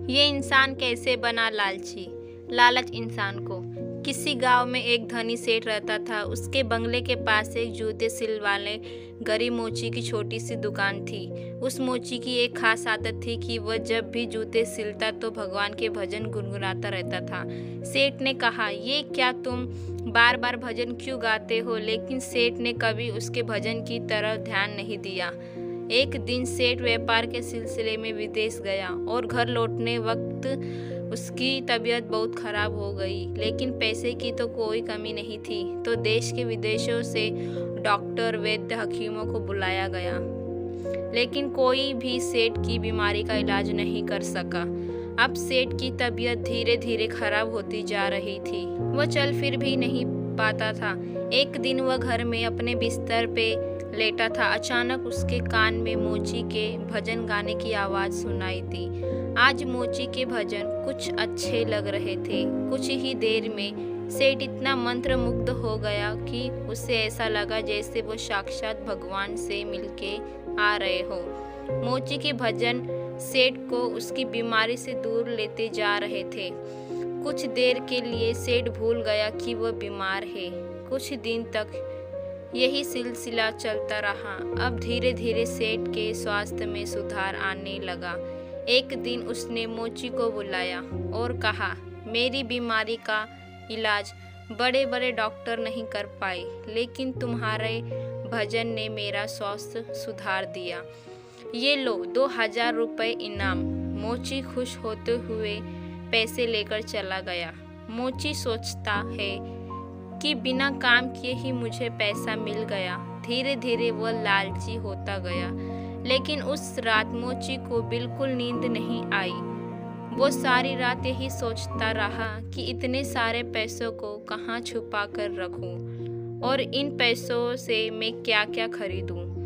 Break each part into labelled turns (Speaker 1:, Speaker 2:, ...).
Speaker 1: ये इंसान कैसे बना लालची। लालच इंसान को। किसी गांव में एक धनी सेठ रहता था। उसके बंगले के पास एक जूते सिल वाले गरीब मोची की छोटी सी दुकान थी। उस मोची की एक खास आदत थी कि वह जब भी जूते सिलता तो भगवान के भजन गुनगुनाता रहता था। सेठ ने कहा, ये क्या तुम बार बार भजन क्यों गाते हो? लेकिन सेठ ने कभी उसके भजन की तरफ ध्यान नहीं दिया। एक दिन सेठ व्यापार के सिलसिले में विदेश गया और घर लौटने वक्त उसकी तबीयत बहुत खराब हो गई। लेकिन पैसे की तो कोई कमी नहीं थी, तो देश के विदेशों से डॉक्टर, वैद्य, हकीमों को बुलाया गया, लेकिन कोई भी सेठ की बीमारी का इलाज नहीं कर सका। अब सेठ की तबीयत धीरे धीरे खराब होती जा रही थी। वह चल फिर भी नहीं पाता था। एक दिन वह घर में अपने बिस्तर पे लेटा था। अचानक उसके कान में मोची के भजन गाने की आवाज़ सुनाई दी। आज मोची के भजन कुछ अच्छे लग रहे थे। कुछ ही देर में सेठ इतना मंत्रमुग्ध हो गया कि उसे ऐसा लगा जैसे वो साक्षात भगवान से मिलके आ रहे हो। मोची के भजन सेठ को उसकी बीमारी से दूर लेते जा रहे थे। कुछ देर के लिए सेठ भूल गया कि वह बीमार है। कुछ दिन तक यही सिलसिला चलता रहा। अब धीरे धीरे सेठ के स्वास्थ्य में सुधार आने लगा। एक दिन उसने मोची को बुलाया और कहा, मेरी बीमारी का इलाज बड़े बड़े डॉक्टर नहीं कर पाए, लेकिन तुम्हारे भजन ने मेरा स्वास्थ्य सुधार दिया। ये लो 2000 रुपये इनाम। मोची खुश होते हुए पैसे लेकर चला गया। मोची सोचता है कि बिना काम किए ही मुझे पैसा मिल गया। धीरे धीरे वह लालची होता गया। लेकिन उस रात मोची को बिल्कुल नींद नहीं आई। वो सारी रात यही सोचता रहा कि इतने सारे पैसों को कहाँ छुपा कर रखूं और इन पैसों से मैं क्या क्या खरीदूं।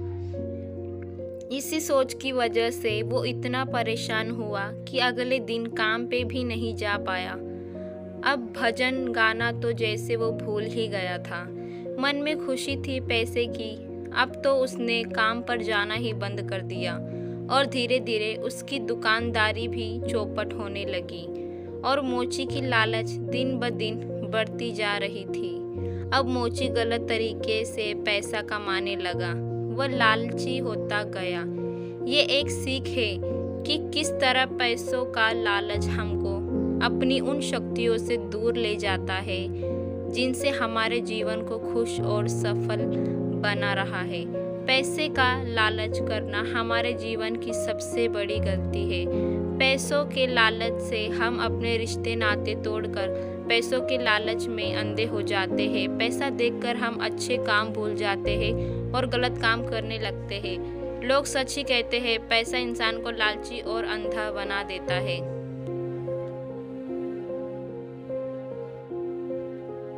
Speaker 1: इसी सोच की वजह से वो इतना परेशान हुआ कि अगले दिन काम पे भी नहीं जा पाया। अब भजन गाना तो जैसे वो भूल ही गया था। मन में खुशी थी पैसे की। अब तो उसने काम पर जाना ही बंद कर दिया और धीरे धीरे उसकी दुकानदारी भी चौपट होने लगी और मोची की लालच दिन ब दिन बढ़ती जा रही थी। अब मोची गलत तरीके से पैसा कमाने लगा। वह लालची होता गया। ये एक सीख है कि किस तरह पैसों का लालच हमको अपनी उन शक्तियों से दूर ले जाता है जिनसे हमारे जीवन को खुश और सफल बना रहा है। पैसे का लालच करना हमारे जीवन की सबसे बड़ी गलती है। पैसों के लालच से हम अपने रिश्ते नाते तोड़कर पैसों के लालच में अंधे हो जाते हैं। पैसा देखकर हम अच्छे काम भूल जाते हैं और गलत काम करने लगते हैं। लोग सच ही कहते हैं, पैसा इंसान को लालची और अंधा बना देता है।